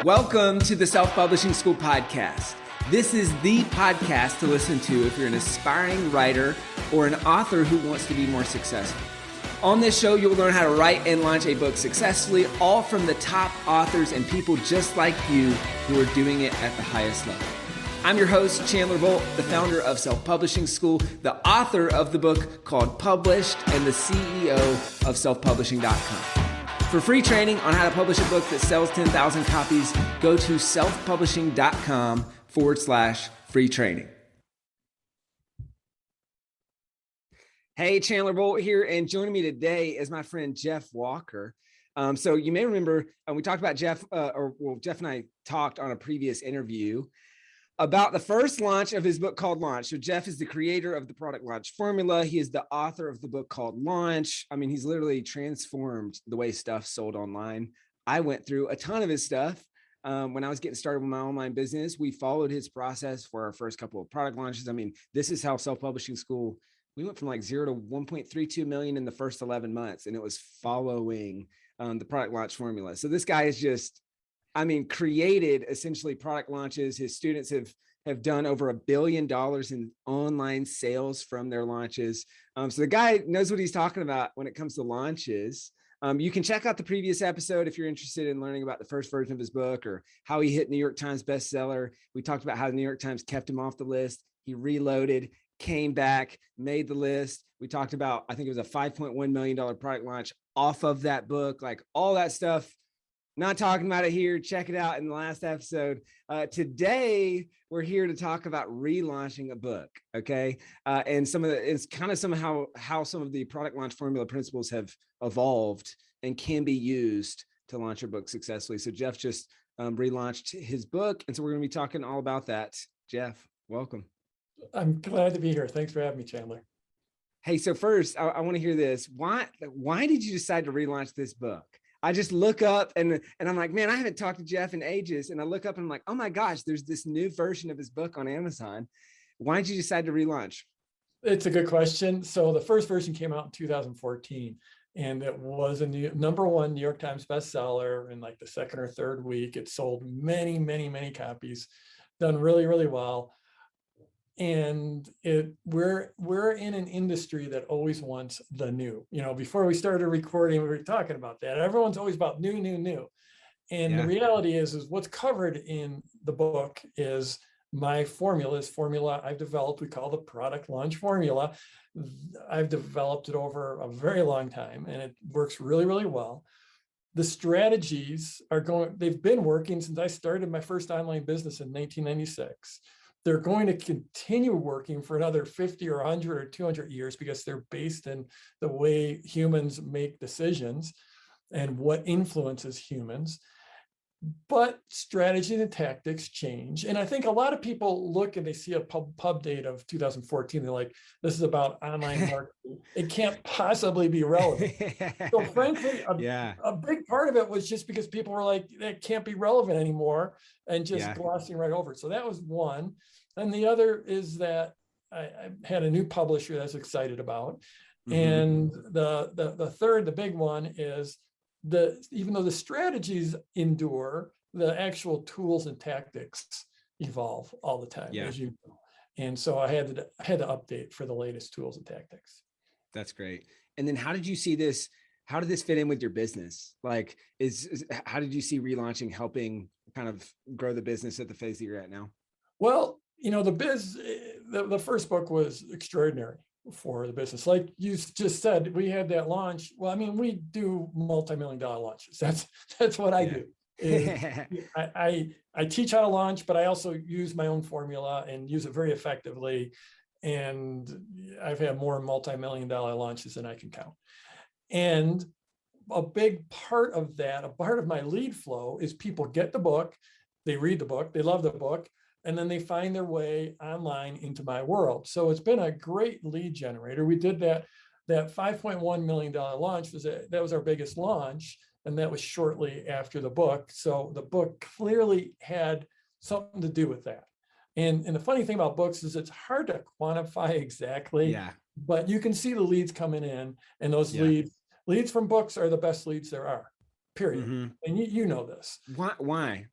Welcome to the Self-Publishing School podcast. This is the podcast to listen to if you're an aspiring writer or an author who wants to be more successful. On this show, you'll learn how to write and launch a book successfully, all from the top authors and people just like you who are doing it at the highest level. I'm your host, Chandler Bolt, the founder of Self-Publishing School, the author of the book called Published, and the CEO of selfpublishing.com. For free training on how to publish a book that sells 10,000 copies, go to selfpublishing.com/free training. Hey, Chandler Bolt here, and joining me today is my friend Jeff Walker. So you may remember we talked about Jeff, Jeff and I talked on a previous interview about the first launch of his book called Launch. So Jeff is the creator of the product launch formula. He is the author of the book called Launch. I mean, he's literally transformed the way stuff sold online. I went through a ton of his stuff when I was getting started with my online business. We followed his process for our first couple of product launches. I mean, this is how Self-Publishing School, we went from like 0 to 1.32 million in the first 11 months, and it was following the product launch formula. So this guy is just, created essentially product launches. His students have done over $1 billion in online sales from their launches. So the guy knows what he's talking about when it comes to launches. You can check out the previous episode if you're interested in learning about the first version of his book or how he hit New York Times bestseller. We talked about how the New York Times kept him off the list. He reloaded, came back, made the list. We talked about, I think it was a $5.1 million product launch off of that book, like all that stuff. Not talking about it here. Check it out in the last episode. Today, we're here to talk about relaunching a book, okay? And it's kind of somehow how some of the product launch formula principles have evolved and can be used to launch your book successfully. So Jeff just relaunched his book, and so we're going to be talking all about that. Jeff, welcome. I'm glad to be here. Thanks for having me, Chandler. Hey, so first, I want to hear this. Why did you decide to relaunch this book? I just look up and I'm like, man, I haven't talked to Jeff in ages. And I look up and I'm like, oh my gosh, there's this new version of his book on Amazon. Why did you decide to relaunch? It's a good question. So the first version came out in 2014, and it was a #1 New York Times bestseller in like the second or third week. It sold many, many, many copies, done really, really well. And we're in an industry that always wants the new. You know, before we started recording, we were talking about that. Everyone's always about new. And the reality is what's covered in the book is my formula I've developed. We call the product launch formula. I've developed it over a very long time, and it works really, really well. The strategies they've been working since I started my first online business in 1996. They're going to continue working for another 50 or 100 or 200 years because they're based in the way humans make decisions and what influences humans. But strategy and tactics change. And I think a lot of people look and they see a pub date of 2014. They're like, this is about online marketing. It can't possibly be relevant. So frankly, a big part of it was just because people were like, that can't be relevant anymore, and just glossing right over it. So that was one. And the other is that I had a new publisher that I was excited about. Mm-hmm. And the third, the big one is even though the strategies endure, the actual tools and tactics evolve all the time, as you know. And so I had to update for the latest tools and tactics. That's great. And then how did you see this? How did this fit in with your business? Like, how did you see relaunching helping kind of grow the business at the phase that you're at now? Well, you know, the first book was extraordinary for the business. Like you just said, we had that launch. Well, I mean, we do multi-million-dollar launches. That's what I do. I teach how to launch, but I also use my own formula and use it very effectively. And I've had more multi-million-dollar launches than I can count. And a big part of that, a part of my lead flow is people get the book, they read the book, they love the book, and then they find their way online into my world. So it's been a great lead generator. We did that $5.1 million launch, that was our biggest launch, and that was shortly after the book. So the book clearly had something to do with that. And the funny thing about books is it's hard to quantify exactly, but you can see the leads coming in, and those leads from books are the best leads there are. period. Mm-hmm. And you know this. Why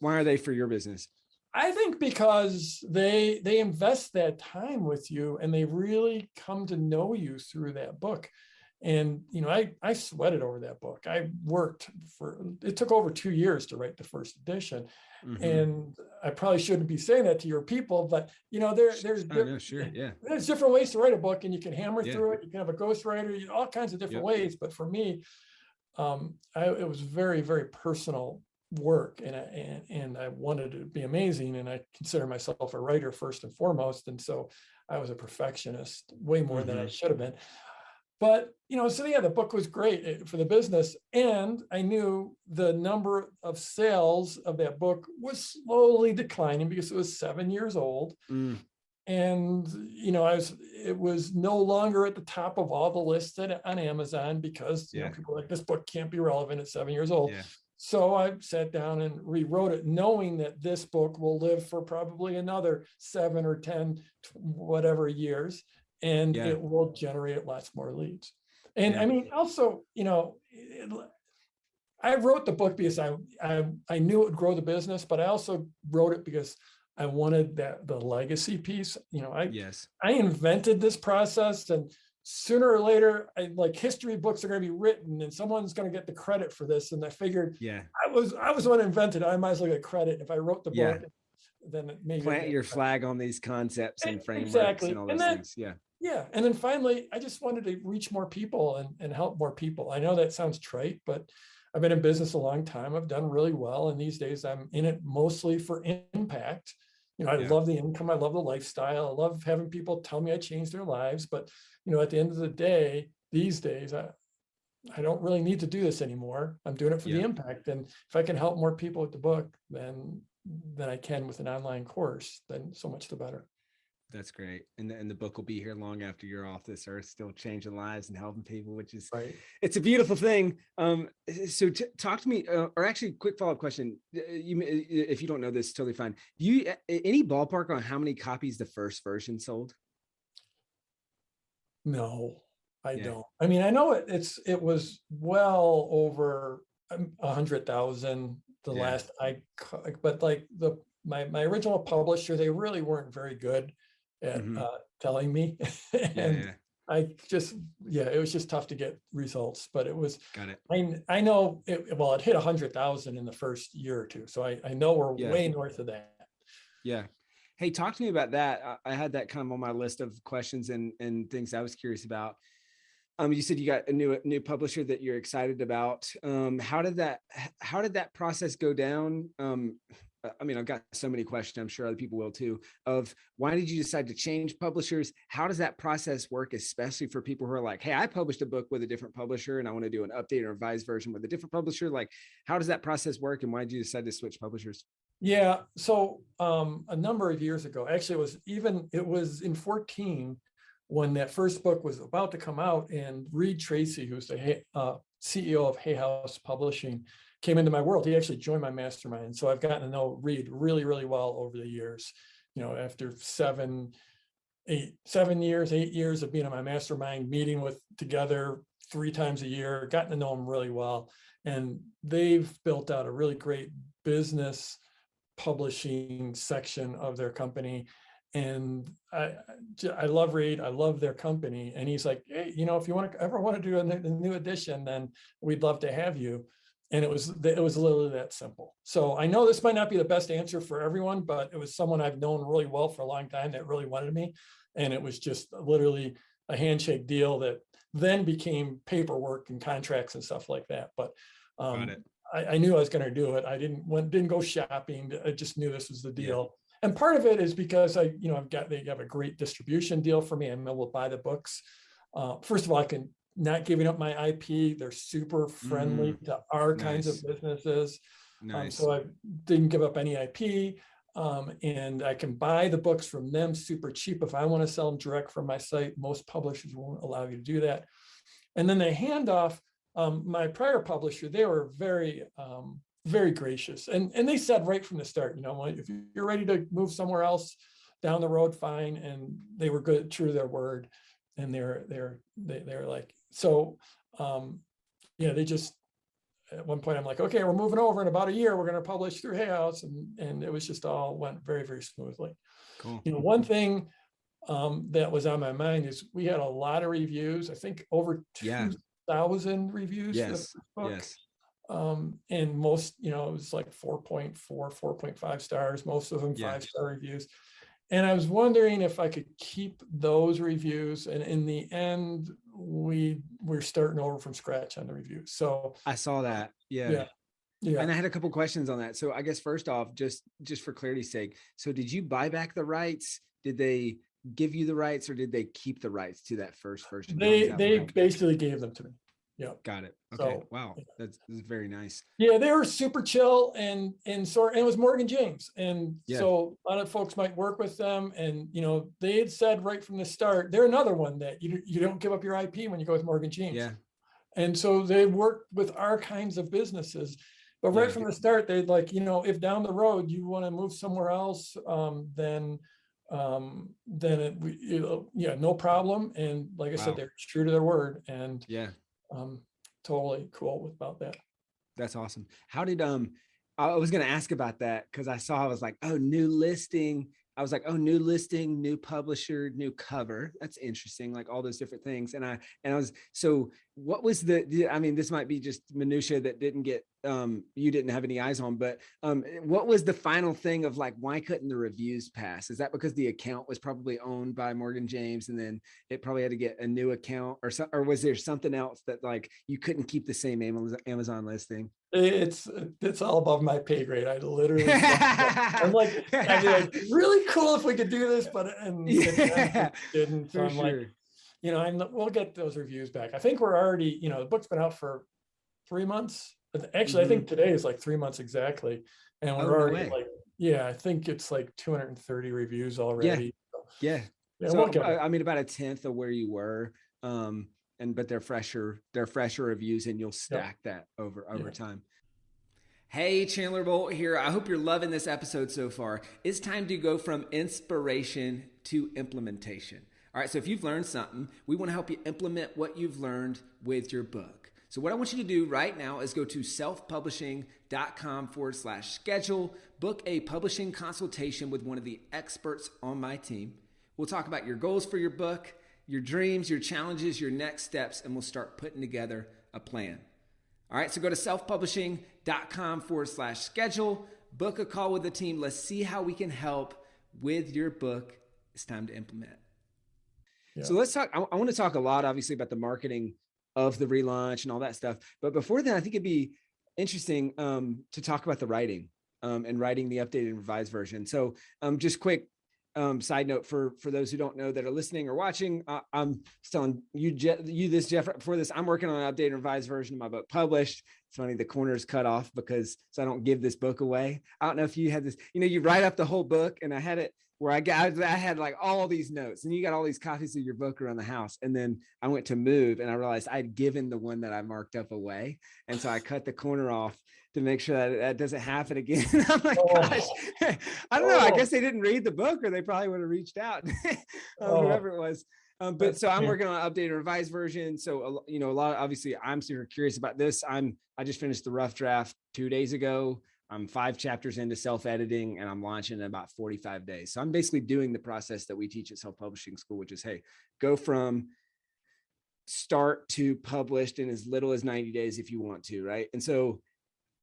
are they for your business? I think because they invest that time with you and they really come to know you through that book. And, I sweated over that book. It took over 2 years to write the first edition. Mm-hmm. And I probably shouldn't be saying that to your people, but Sure. Yeah. there's different ways to write a book, and you can hammer Yeah. through it. You can have a ghostwriter, all kinds of different ways. But for me, it was very, very personal work, and I wanted it to be amazing. And I consider myself a writer first and foremost. And so I was a perfectionist way more than I should have been. But, so yeah, the book was great for the business. And I knew the number of sales of that book was slowly declining because it was 7 years old. Mm. And, it was no longer at the top of all the lists on Amazon because, people were like, this book can't be relevant at 7 years old. Yeah. So I sat down and rewrote it, knowing that this book will live for probably another 7 or 10, whatever years, and it will generate lots more leads. And I mean, also, I wrote the book because I knew it would grow the business, but I also wrote it because I wanted the legacy piece. I invented this process, and sooner or later, history books are going to be written, and someone's going to get the credit for this. And I figured, I was the one who invented it. I might as well get credit. If I wrote the book, then maybe plant your flag on these concepts and frameworks and all those things. Yeah. And then finally, I just wanted to reach more people and help more people. I know that sounds trite, but I've been in business a long time. I've done really well. And these days I'm in it mostly for impact. I love the income. I love the lifestyle. I love having people tell me I changed their lives. But, at the end of the day, these days, I don't really need to do this anymore. I'm doing it for the impact. And if I can help more people with the book, then I can with an online course, then so much the better. That's great. And the book will be here long after you're off this earth, still changing lives and helping people, which is, it's a beautiful thing. So talk to me, or actually quick follow-up question. If you don't know this, totally fine. Do you, any ballpark on how many copies the first version sold? No, I don't. I mean, I know it was well over 100,000 the last but my original publisher, they really weren't very good at telling me. And it was just tough to get results, but it was, I know it hit 100,000 in the first year or two. So I know we're way north of that. Yeah. Hey, talk to me about that. I had that kind of on my list of questions and things I was curious about. You said you got a new publisher that you're excited about. How did that process go down? I mean, I've got so many questions. I'm sure other people will too. Of why did you decide to change publishers? How does that process work, especially for people who are like, hey, I published a book with a different publisher and I want to do an update or revised version with a different publisher. Like, how does that process work, and why did you decide to switch publishers? Yeah. So a number of years ago, actually, it was in 2014 when that first book was about to come out, and Reed Tracy, who's the CEO of Hay House Publishing, came into my world. He actually joined my mastermind. So I've gotten to know Reed really, really well over the years. After 8 years of being in my mastermind, meeting together 3 times a year, gotten to know him really well. And they've built out a really great business publishing section of their company. And I love Reed. I love their company. And he's like, hey, if you ever want to do a new edition, then we'd love to have you. And it was literally that simple. So I know this might not be the best answer for everyone, but it was someone I've known really well for a long time that really wanted me. And it was just literally a handshake deal that then became paperwork and contracts and stuff like that. But I knew I was going to do it. I didn't go shopping. I just knew this was the deal. And part of it is because they have a great distribution deal for me. I'm able to buy the books. First of all, I can not giving up my IP. They're super friendly to our kinds of businesses. So I didn't give up any IP. And I can buy the books from them super cheap if I want to sell them direct from my site. Most publishers won't allow you to do that. And then they hand off my prior publisher. They were very, very gracious. And they said right from the start, if you're ready to move somewhere else down the road, fine. And they were good, true to their word. And they're like, so, they just, at one point I'm like, okay, we're moving over in about a year. We're going to publish through Hay House. And it was just all went very, very smoothly. Cool. One thing that was on my mind is we had a lot of reviews. I think over 2,000 reviews for the first book. Yes. And most, it was like 4.4, 4.5 stars, most of them 5-star reviews. And I was wondering if I could keep those reviews. And in the end, we're starting over from scratch on the reviews. So I saw that. Yeah. And I had a couple questions on that. So I guess first off, just for clarity's sake, so did you buy back the rights? Did they give you the rights, or did they keep the rights to that first version? They basically gave them to me. Yeah. Got it. Okay. So, wow. That's very nice. Yeah, they were super chill and it was Morgan James. And so a lot of folks might work with them. And, they had said right from the start, they're another one that you don't give up your IP when you go with Morgan James. Yeah. And so they worked with our kinds of businesses. But right from the start, they'd like, if down the road you want to move somewhere else, then no problem. And like I said, they're true to their word. And totally cool about that. That's awesome. How did I was going to ask about that because I was like, oh, new listing. I was like, oh, new listing, new publisher, new cover. That's interesting. Like all those different things. And I was, so what was this might be just minutia that didn't get, you didn't have any eyes on, but what was the final thing of like, why couldn't the reviews pass? Is that because the account was probably owned by Morgan James and then it probably had to get a new account or was there something else that like you couldn't keep the same Amazon listing? It's all above my pay grade. I literally, I'm like, I'd be like, really cool if we could do this, but didn't. So I'm like, we'll get those reviews back. I think we're already, the book's been out for 3 months. Actually, I think today is like 3 months exactly, and we're already I think it's like 230 reviews already. Yeah. So about a tenth of where you were. But they're fresher reviews and you'll stack that over time. Hey, Chandler Bolt here. I hope you're loving this episode so far. It's time to go from inspiration to implementation. All right. So if you've learned something, we want to help you implement what you've learned with your book. So what I want you to do right now is go to selfpublishing.com/schedule, book a publishing consultation with one of the experts on my team. We'll talk about your goals for your book, your dreams, your challenges, your next steps, and we'll start putting together a plan. All right, so go to selfpublishing.com/schedule, book a call with the team. Let's see how we can help with your book. It's time to implement. Yeah. So let's talk, I want to talk a lot, obviously, about the marketing of the relaunch and all that stuff. But before that, I think it'd be interesting to talk about the writing and writing the updated and revised version. So just quick, side note for those who don't know that are listening or watching, I'm telling you this, Jeff, before this, I'm working on an updated and revised version of my book published. It's funny, the corner's cut off so I don't give this book away. I don't know if you had this, you write up the whole book, and I had it where I had like all these notes, and you got all these copies of your book around the house. And then I went to move and I realized I'd given the one that I marked up away. And so I cut the corner off to make sure that doesn't happen again. I'm like, gosh, I don't know. I guess they didn't read the book, or they probably would have reached out, whoever it was. But so I'm working on an updated revised version. So, a lot, obviously I'm super curious about this. I just finished the rough draft 2 days ago. I'm 5 chapters into self-editing, and I'm launching in about 45 days. So I'm basically doing the process that we teach at Self-Publishing School, which is, hey, go from start to published in as little as 90 days if you want to, right? And so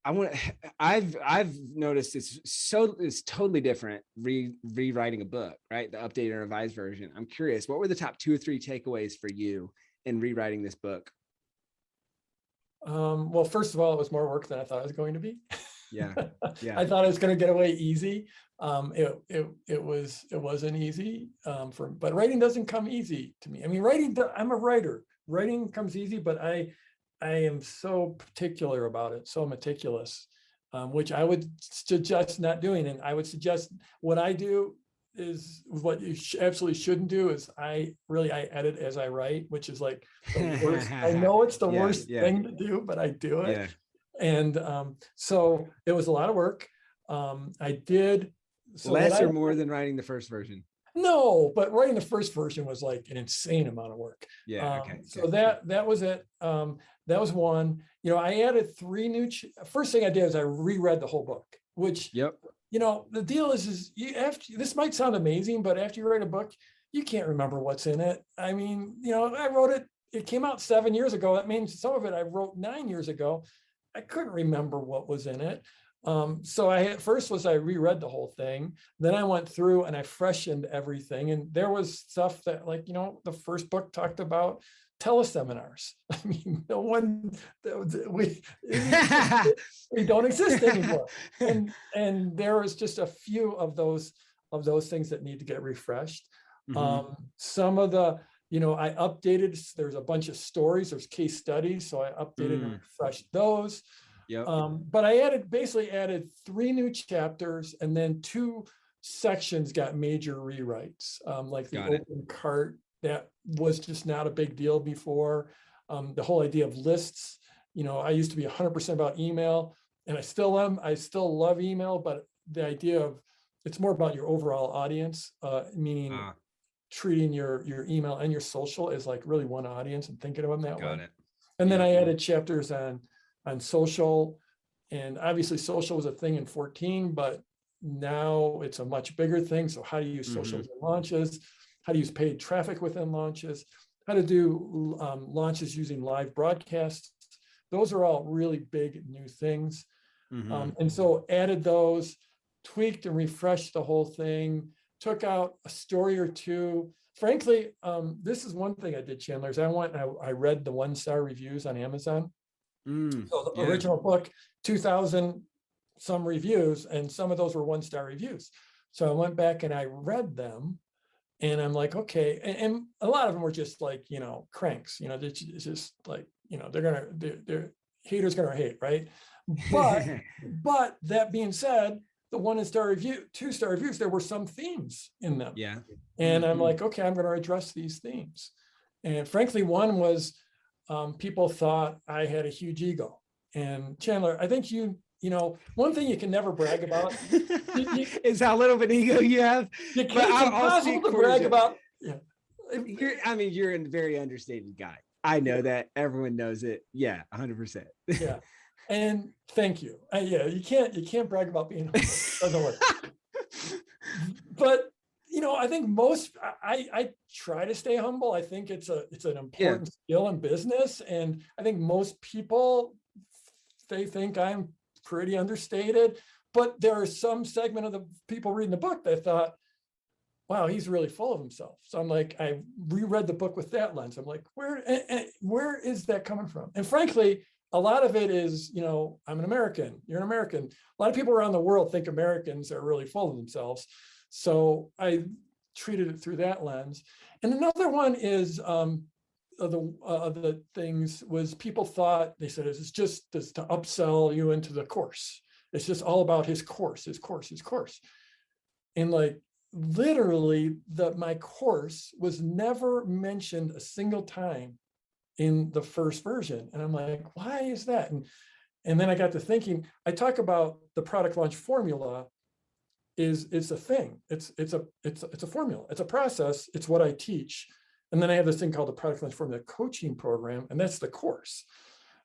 I've noticed it's totally different rewriting a book, right? The updated and revised version. I'm curious, what were the top 2 or 3 takeaways for you in rewriting this book? Well, first of all, it was more work than I thought it was going to be. Yeah. I thought it was going to get away easy. It wasn't easy. But writing doesn't come easy to me. I mean, I'm a writer. Writing comes easy, but I am so particular about it, so meticulous, which I would suggest not doing. And I would suggest what I do is what you absolutely shouldn't do is I edit as I write, which is like the worst. I know it's the worst thing to do, but I do it. Yeah. And so it was a lot of work. I did. So less or more than writing the first version? No, but writing the first version was like an insane amount of work. Yeah. Okay. So that was it. That was one. I added 3 new. First thing I did is I reread the whole book, which, the deal is you after, this might sound amazing, but after you write a book, you can't remember what's in it. I mean, I wrote it. It came out 7 years ago. That means some of it I wrote 9 years ago. I couldn't remember what was in it. So I reread the whole thing. Then I went through and I freshened everything. And there was stuff that, like, the first book talked about teleseminars. I mean, no one, we don't exist anymore. And there was just a few of those things that need to get refreshed. Some of the, I updated, there's a bunch of stories, there's case studies. So I updated and refreshed those. But I basically added 3 new chapters, and then 2 sections got major rewrites, like the open cart. That was just not a big deal before. The whole idea of lists, I used to be 100% about email, and I still am. I still love email, but the idea of it's more about your overall audience, meaning treating your email and your social as like really one audience and thinking of them that way. And then I added chapters on social, and obviously social was a thing in 14, but now it's a much bigger thing. So how to use social within launches, how to use paid traffic within launches, how to do launches using live broadcasts. Those are all really big new things. And so added those, tweaked and refreshed the whole thing, took out a story or 2. Frankly, this is one thing I did, Chandler, is I read the 1-star reviews on Amazon. So the original book, 2,000 some reviews, and some of those were 1-star reviews. So I went back and I read them, and I'm like, okay. And a lot of them were just like, cranks, it's just like, they're haters gonna hate, right? But that being said, the 1-star review, 2-star reviews, there were some themes in them. And I'm like, okay, I'm going to address these themes. And frankly, one was people thought I had a huge ego. And Chandler, I think one thing you can never brag about is how little of an ego you have. It's impossible to brag about. You're a very understated guy. I know that. Everyone knows it. Yeah, 100%. Yeah. And thank you. You can't brag about being humble. Doesn't work. But I think I try to stay humble. I think it's an important skill in business, and I think most people, they think I'm pretty understated. But there are some segment of the people reading the book that thought, wow, he's really full of himself. So I'm like, I reread the book with that lens. I'm like, where is that coming from? And frankly, a lot of it is, I'm an American, you're an American. A lot of people around the world think Americans are really full of themselves. So I treated it through that lens. And another one is the things was people thought, they said, it's just this to upsell you into the course. It's just all about his course. And like, literally my course was never mentioned a single time in the first version. And I'm like, why is that? And then I got to thinking, I talk about the product launch formula it's a thing. It's a formula. It's a process. It's what I teach. And then I have this thing called the product launch formula coaching program, and that's the course.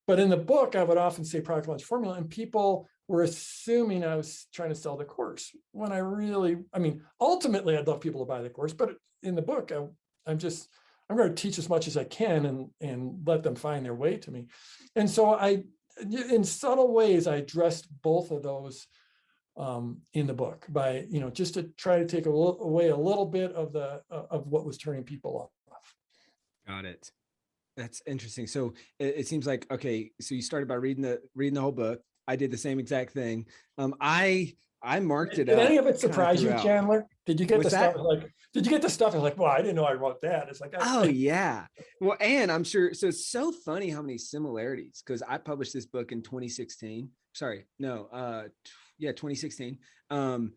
But in the book, I would often say product launch formula, and people were assuming I was trying to sell the course when ultimately I'd love people to buy the course, but in the book, I'm going to teach as much as I can and let them find their way to me. And so in subtle ways, I addressed both of those in the book by, just to try to take away a little bit of what was turning people off. Got it. That's interesting. So it seems like, okay, so you started by reading the whole book. I did the same exact thing. I marked it up. Did any of it surprise you, Chandler? Did you get What's the that? stuff like? Did you get the stuff like, well, I didn't know I wrote that. It's like, oh yeah. Well, and I'm sure. So it's so funny how many similarities, because I published this book in 2016. Sorry, no, 2016. And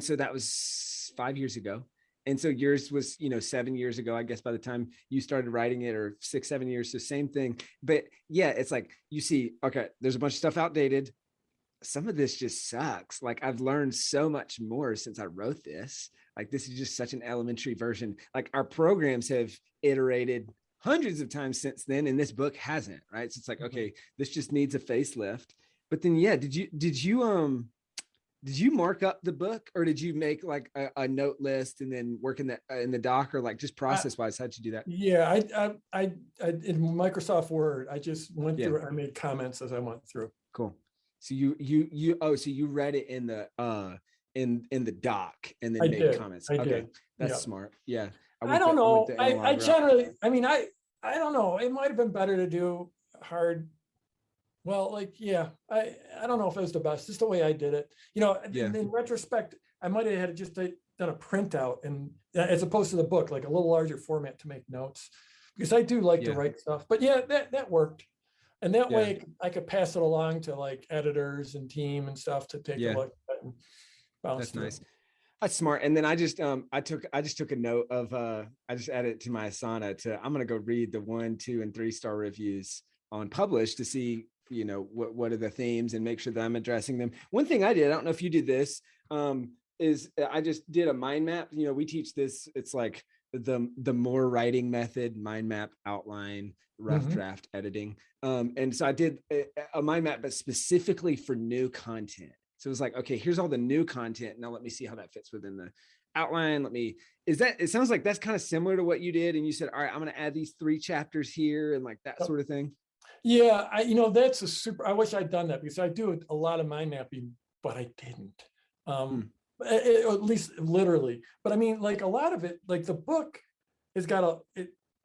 so that was 5 years ago. And so yours was, 7 years ago, I guess, by the time you started writing it, or 6-7 years. So same thing. But yeah, it's like, you see, okay, there's a bunch of stuff outdated. Some of this just sucks. Like, I've learned so much more since I wrote this. Like, this is just such an elementary version. Like, our programs have iterated hundreds of times since then, and this book hasn't, right? So it's like, Mhm. okay, this just needs a facelift. But then, yeah, did you mark up the book, or did you make like a note list and then work in the doc, or like just I, process wise, how'd you do that? yeah, I in Microsoft Word, I just went Yeah, through it. I made comments as I went through. cool. So so you read it in the in the doc and then made comments. I Okay, did. that's Yeah. smart. Yeah, I don't I went know. the I analog route. generally, I mean, I don't know. It might have been better to do hard. Well, like, yeah, I don't know if it was the best. Just the way I did it. Yeah, In retrospect, I might have had just done a printout, and as opposed to the book, like a little larger format to make notes, because I do like to yeah, write stuff. But yeah, that worked. And that yeah, way I could pass it along to like editors and team and stuff to take a yeah. look at and bounce That's through. nice. That's smart. And then I just took a note of I just added it to my Asana to I'm gonna go read the 1, 2, and 3 star reviews on Publish to see, what are the themes and make sure that I'm addressing them. One thing I did, I don't know if you did this, is I just did a mind map. We teach this, it's like the more writing method, mind map, outline, rough Mhm. draft, editing. And so I did a mind map, but specifically for new content. So it was like, okay, here's all the new content. Now let me see how that fits within the outline. It sounds like that's kind of similar to what you did. And you said, all right, I'm going to add these 3 chapters here and like that sort of thing. Yeah, that's a super. I wish I'd done that because I do a lot of mind mapping, but I didn't. Hmm. At least literally. But I mean, like a lot of it, like the book has got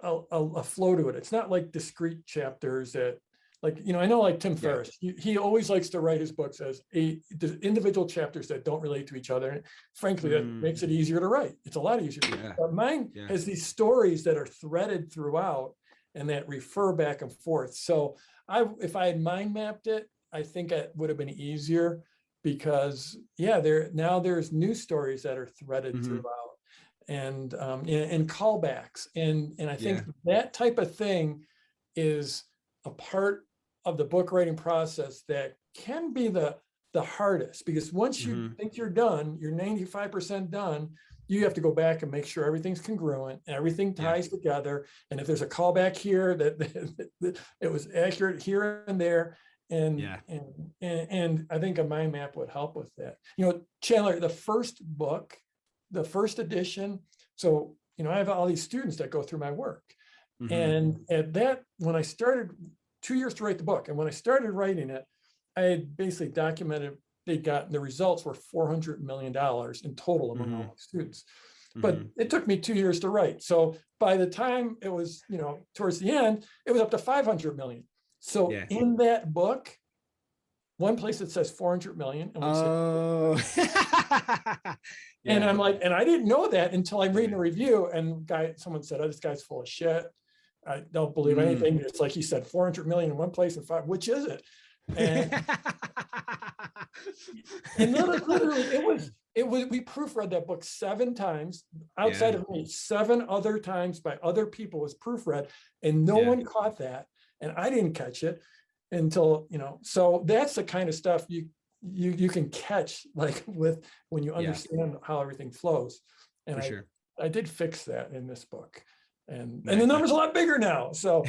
a flow to it. It's not like discrete chapters that, like, I know like Tim Yeah. Ferriss, he always likes to write his books as individual chapters that don't relate to each other. And frankly, that makes it easier to write. It's a lot easier. Yeah. But mine Yeah. has these stories that are threaded throughout and that refer back and forth. So if I had mind mapped it, I think it would have been easier because there's new stories that are threaded throughout and callbacks. And I think that type of thing is a part of the book writing process that can be the hardest, because once you think you're done, you're 95% done, you have to go back and make sure everything's congruent and everything ties together. And if there's a callback here that it was accurate here and there. And I think a mind map would help with that. Chandler, the first book, the first edition. So, I have all these students that go through my work. And when I started 2 years to write the book, and when I started writing it, I had basically documented the results were $400 million in total among all my students. But it took me 2 years to write. So by the time it was, towards the end, it was up to 500 million. So in that book, one place it says 400 million. And and I'm like, and I didn't know that until I'm reading a review, and someone said, "Oh, this guy's full of shit. I don't believe anything." It's like he said 400 million in one place and 5, which is it? And literally it was we proofread that book 7 times outside of me. 7 other times by other people was proofread, and no one caught that, and I didn't catch it until, so that's the kind of stuff you can catch, like when you understand how everything flows. And I did fix that in this book, and the number's a lot bigger now. So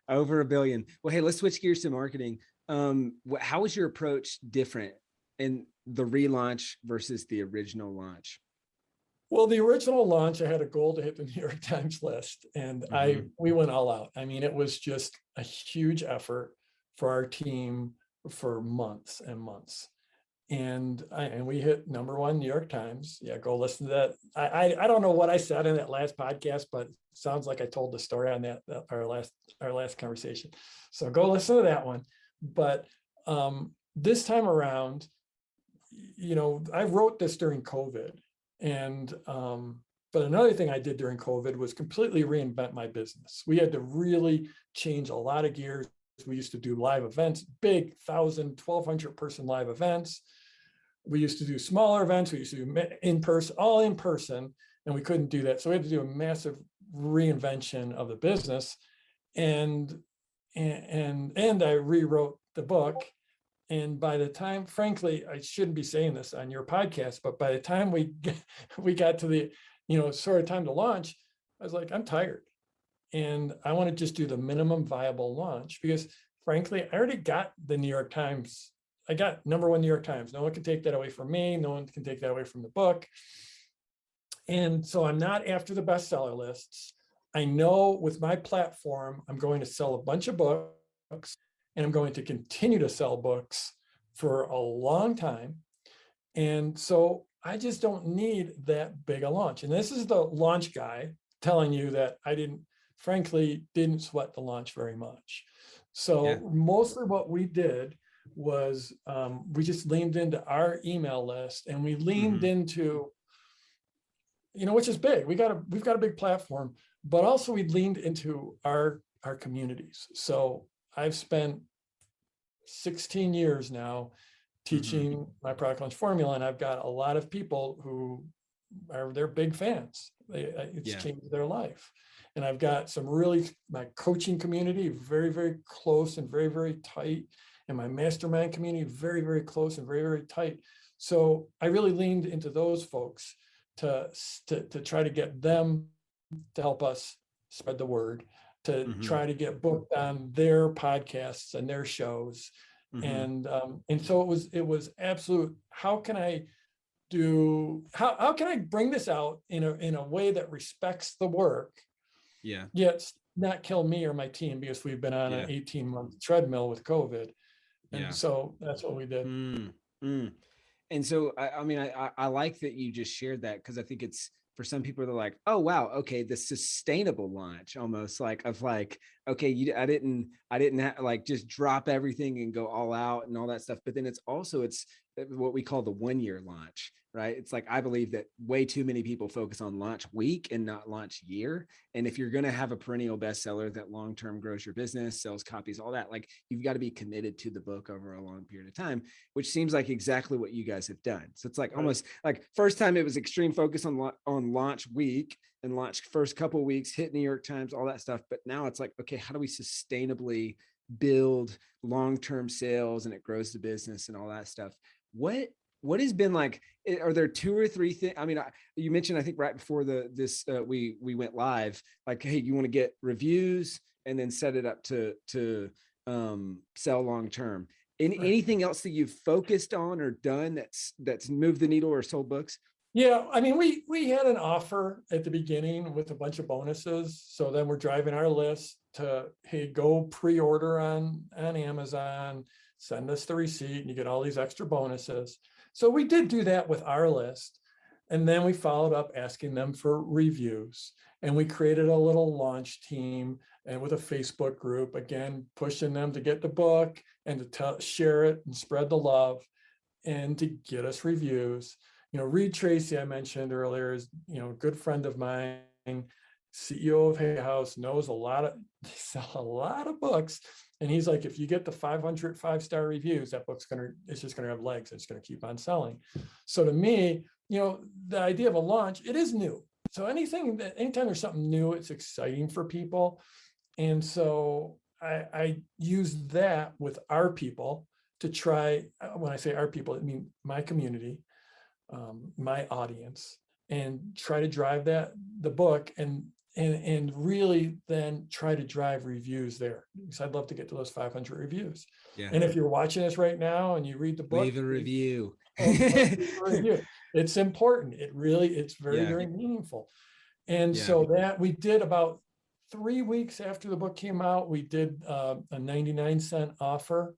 over 1 billion. Well, hey, let's switch gears to marketing. How was your approach different in the relaunch versus the original launch? Well, the original launch, I had a goal to hit the New York Times list, and we went all out. I mean, it was just a huge effort for our team for months and months. And we hit #1 New York Times. Yeah, go listen to that. I don't know what I said in that last podcast, but it sounds like I told the story on that our last conversation. So go listen to that one. But this time around, I wrote this during COVID, and but another thing I did during COVID was completely reinvent my business. We had to really change a lot of gears. We used to do live events, big 1,000, 1,200 person live events. We used to do smaller events. We used to do all in person, and we couldn't do that. So we had to do a massive reinvention of the business. And I rewrote the book. And by the time, frankly, I shouldn't be saying this on your podcast, but by the time we got to the, sort of time to launch, I was like, I'm tired. and I want to just do the minimum viable launch because frankly, I already got the New York Times. I got #1 New York Times. No one can take that away from me. No one can take that away from the book. And so I'm not after the bestseller lists. I know with my platform, I'm going to sell a bunch of books and I'm going to continue to sell books for a long time. And so I just don't need that big a launch. And this is the launch guy telling you that I frankly, didn't sweat the launch very much. So mostly what we did was we just leaned into our email list and we leaned into, which is big. We've got a big platform, but also we leaned into our communities. So I've spent 16 years now teaching my product launch formula, and I've got a lot of people who they're big fans. It's changed their life. And I've got my coaching community, very, very close and very, very tight. And my mastermind community, very, very close and very, very tight. So I really leaned into those folks to try to get them to help us spread the word, to try to get booked on their podcasts and their shows. And so it was absolute, how can I bring this out in a way that respects the work, yet not kill me or my team, because we've been on an 18-month treadmill with COVID. And so that's what we did. And so, I like that you just shared that, because I think it's, for some people, they're like, oh, wow, okay, the sustainable launch, almost okay, I didn't just drop everything and go all out and all that stuff. But then it's what we call the 1-year launch, right? It's like, I believe that way too many people focus on launch week and not launch year. And if you're going to have a perennial bestseller that long-term grows your business, sells copies, all that, you've got to be committed to the book over a long period of time, which seems like exactly what you guys have done. So it's almost like first time it was extreme focus on launch week and launch first couple of weeks, hit New York Times, all that stuff. But now it's like, okay, how do we sustainably build long-term sales and it grows the business and all that stuff? What has been are there 2 or 3 things? You mentioned, I think right before we went live, hey, you want to get reviews and then set it up to sell long-term. Anything else that you've focused on or done that's moved the needle or sold books? Yeah, we had an offer at the beginning with a bunch of bonuses. So then we're driving our list to, hey, go pre-order on Amazon, send us the receipt, and you get all these extra bonuses. So we did do that with our list. And then we followed up asking them for reviews. And we created a little launch team and with a Facebook group, again, pushing them to get the book and to share it and spread the love and to get us reviews. Reed Tracy, I mentioned earlier, is, a good friend of mine, CEO of Hay House, knows they sell a lot of books. And he's like, if you get the 500 5-star reviews, that book's it's just gonna have legs. It's gonna keep on selling. So to me, the idea of a launch, it is new. So anytime there's something new, it's exciting for people. And so I use that with our people to try, when I say our people, I mean my community, my audience, and try to drive the book and really then try to drive reviews there, because I'd love to get to those 500 reviews. And if you're watching this right now and you read the book, leave a review. It's important. It's very, very meaningful. And so that we did about 3 weeks after the book came out, we did a 99-cent offer,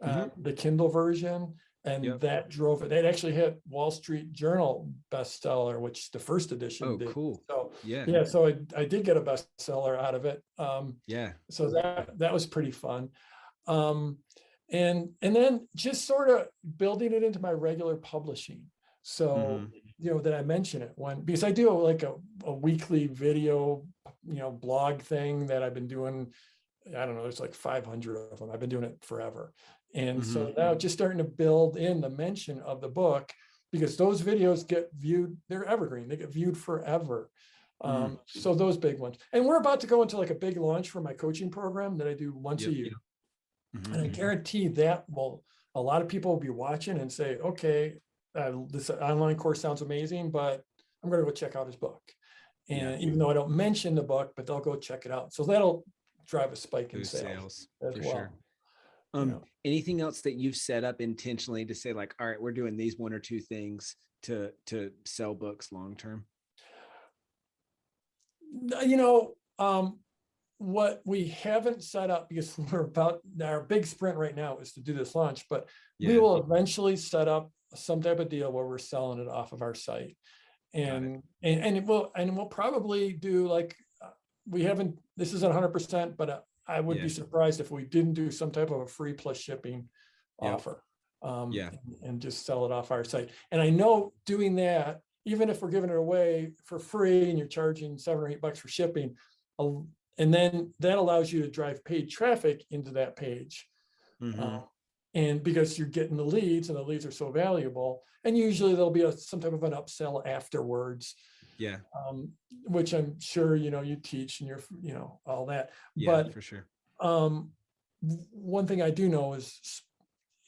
the Kindle version. And that drove it. It actually hit Wall Street Journal bestseller, which the first edition did. Cool. So so I did get a bestseller out of it. So that was pretty fun. And then just sort of building it into my regular publishing. So that I mention it because I do a weekly video, blog thing that I've been doing. I don't know, there's 500 of them. I've been doing it forever. And so now just starting to build in the mention of the book, because those videos get viewed, they're evergreen, they get viewed forever. So those big ones. And we're about to go into a big launch for my coaching program that I do once a year. And I guarantee that a lot of people will be watching and say, okay, this online course sounds amazing, but I'm going to go check out his book. And even though I don't mention the book, but they'll go check it out. So that'll drive a spike in Boost sales as for well. sure. You know. Anything else that you've set up intentionally to say like, all right, we're doing these one or two things to sell books long term? You know, what we haven't set up, because we're about, our big sprint right now is to do this launch, but we will eventually set up some type of deal where we're selling it off of our site. And we'll probably do like, we haven't, this isn't 100%, but I would be surprised if we didn't do some type of a free plus shipping offer, and just sell it off our site. And I know doing that, even if we're giving it away for free and you're charging $7 or $8 for shipping, and then that allows you to drive paid traffic into that page. And because you're getting the leads, and the leads are so valuable, and usually there'll be some type of an upsell afterwards. Which I'm sure, you know, you teach and you're, you know, all that. But for sure. One thing I do know is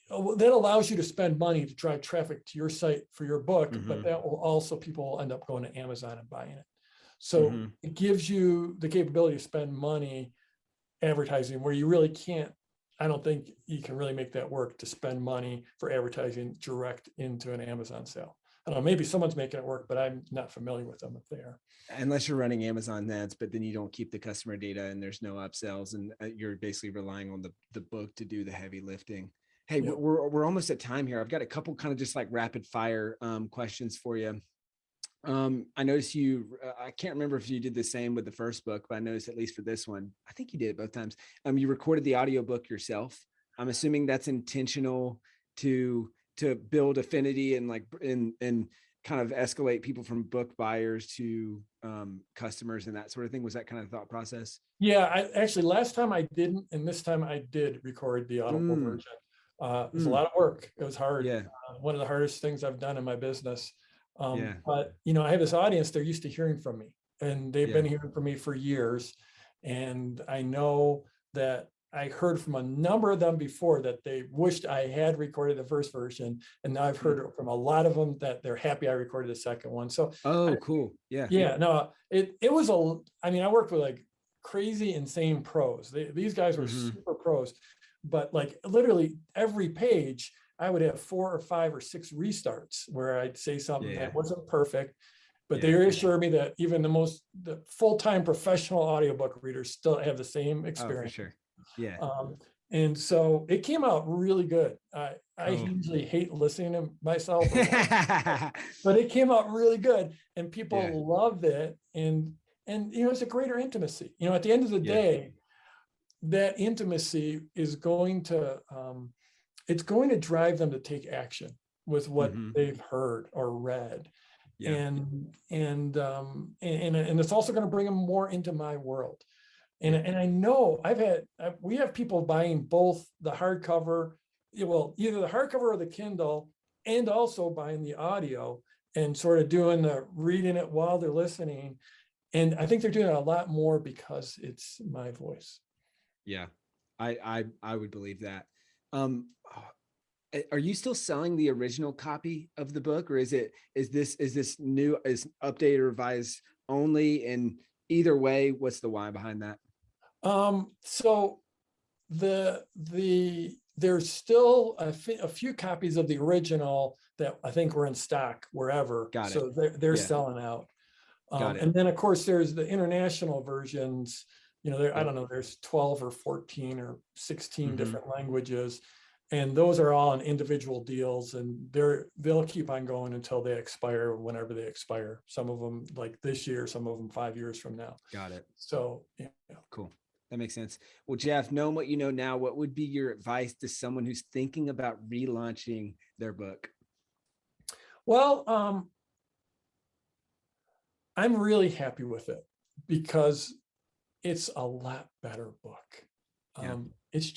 that allows you to spend money to drive traffic to your site for your book, but that will also, people will end up going to Amazon and buying it. So it gives you the capability to spend money advertising where you really can't. I don't think you can really make that work to spend money for advertising direct into an Amazon sale. I don't know, maybe someone's making it work, but I'm not familiar with them if they are. Unless you're running Amazon ads, but then you don't keep the customer data and there's no upsells, and you're basically relying on the book to do the heavy lifting. Hey, we're almost at time here. I've got a couple kind of just like rapid fire questions for you. I noticed you, I can't remember if you did the same with the first book, but I noticed at least for this one, I think you did it both times. You recorded the audiobook yourself. I'm assuming that's intentional to build affinity and like, and kind of escalate people from book buyers to customers and that sort of thing. Was that kind of the thought process? Yeah, I actually, last time I didn't, and this time I did record the audible version. It was a lot of work. It was hard. One of the hardest things I've done in my business. But, you know, I have this audience, they're used to hearing from me, and they've been hearing from me for years. And I know that I heard from a number of them before that they wished I had recorded the first version. And now I've heard from a lot of them that they're happy I recorded the second one. So, cool. Yeah. No, it was I mean, I worked with like crazy, insane pros. These guys were super pros, but like literally every page, I would have 4 or 5 or 6 restarts where I'd say something that wasn't perfect, but they reassured me that even the full-time professional audiobook readers still have the same experience. For sure. Yeah. And so it came out really good. I usually hate listening to myself, but it came out really good, and people loved it. And you know, it's a greater intimacy. You know, at the end of the day, that intimacy is going to it's going to drive them to take action with what they've heard or read. And it's also going to bring them more into my world. And I know we have people buying both the hardcover, well, either the hardcover or the Kindle, and also buying the audio and sort of doing the reading it while they're listening. And I think they're doing it a lot more because it's my voice. Yeah, I would believe that. Are you still selling the original copy of the book, or is this new, is updated or revised only? And either way, what's the why behind that? So there's still a few copies of the original that I think were in stock wherever. So they're selling out. And then of course there's the international versions. You know, I don't know, there's 12 or 14 or 16 different languages, and those are all on individual deals, and they'll keep on going until they expire, whenever they expire. Some of them like this year, some of them 5 years from now. Got it. So, yeah. Cool. That makes sense. Well, Jeff, knowing what you know now, what would be your advice to someone who's thinking about relaunching their book? Well, I'm really happy with it because it's a lot better book. It's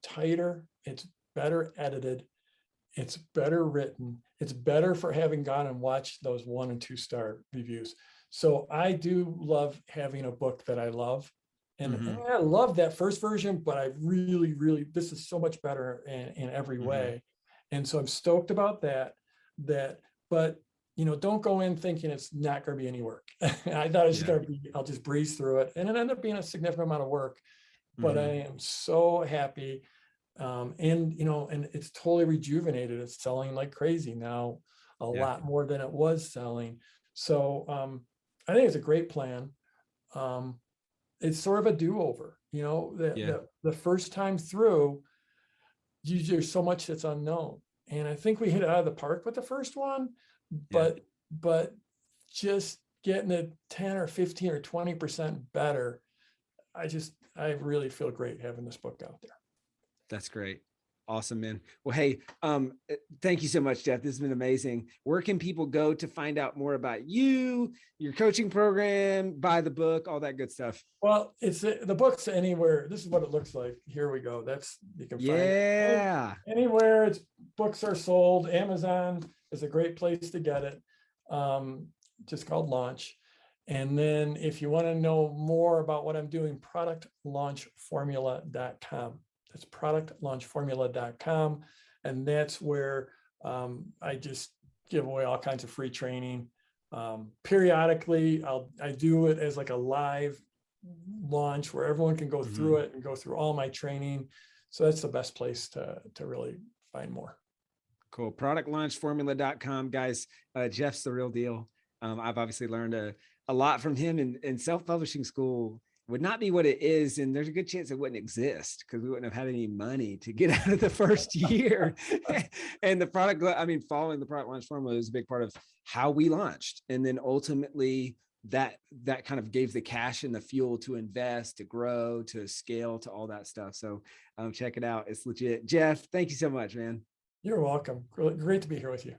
tighter, it's better edited, it's better written, it's better for having gone and watched those 1 and 2 star reviews. So I do love having a book that I love. And I love that first version, but I really, really, this is so much better in every way. And so I'm stoked about that, but don't go in thinking it's not going to be any work. I thought it's going to be, I'll just breeze through it. And it ended up being a significant amount of work, but I am so happy. And it's totally rejuvenated. It's selling like crazy now, a lot more than it was selling. So I think it's a great plan. It's sort of a do-over, the first time through, there's so much that's unknown. And I think we hit it out of the park with the first one, but just getting it 10 or 15 or 20% better. I really feel great having this book out there. That's great. Awesome, man. Well, hey, thank you so much, Jeff. This has been amazing. Where can people go to find out more about you, your coaching program, buy the book, all that good stuff? Well, the book's anywhere. This is what it looks like. Here we go. You can find it anywhere. Books are sold. Amazon is a great place to get it. Just called Launch. And then if you want to know more about what I'm doing, productlaunchformula.com. That's productlaunchformula.com. And that's where I just give away all kinds of free training. Periodically, I do it as like a live launch where everyone can go through it and go through all my training. So that's the best place to really find more. Cool. Productlaunchformula.com. Guys, Jeff's the real deal. I've obviously learned a lot from him, and self-publishing school would not be what it is. And there's a good chance it wouldn't exist because we wouldn't have had any money to get out of the first year. And following the product launch formula is a big part of how we launched. And then ultimately that kind of gave the cash and the fuel to invest, to grow, to scale, to all that stuff. So check it out. It's legit. Jeff, thank you so much, man. You're welcome. Great to be here with you.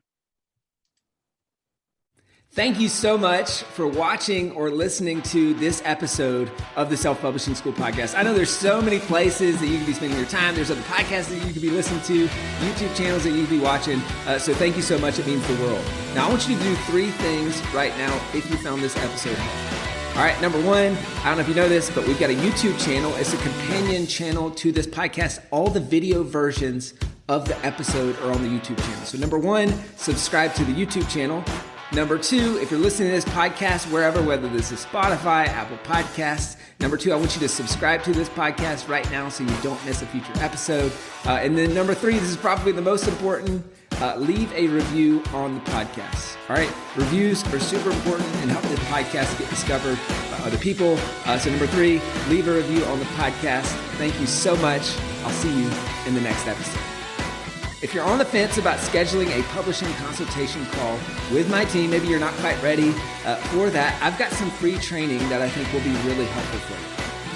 Thank you so much for watching or listening to this episode of the Self-Publishing School podcast. I know there's so many places that you can be spending your time. There's other podcasts that you could be listening to, YouTube channels that you could be watching. So thank you so much. It means the world. Now, I want you to do 3 things right now if you found this episode helpful. All right, number 1, I don't know if you know this, but we've got a YouTube channel. It's a companion channel to this podcast. All the video versions of the episode are on the YouTube channel. So number 1, subscribe to the YouTube channel. Number 2, if you're listening to this podcast wherever, whether this is Spotify, Apple Podcasts, number 2, I want you to subscribe to this podcast right now so you don't miss a future episode. And then number 3, this is probably the most important, leave a review on the podcast. All right, reviews are super important and help the podcast get discovered by other people. So number 3, leave a review on the podcast. Thank you so much. I'll see you in the next episode. If you're on the fence about scheduling a publishing consultation call with my team, maybe you're not quite ready for that, I've got some free training that I think will be really helpful for you.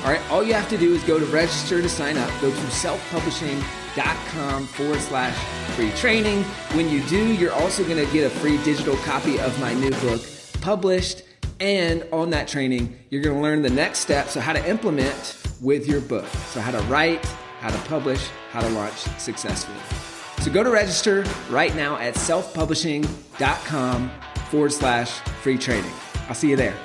All right, all you have to do is go to register to sign up. Go to selfpublishing.com/free training. When you do, you're also going to get a free digital copy of my new book, Published. And on that training, you're going to learn the next steps, so how to implement with your book. So how to write, how to publish, how to launch successfully. So go to register right now at selfpublishing.com/free training. I'll see you there.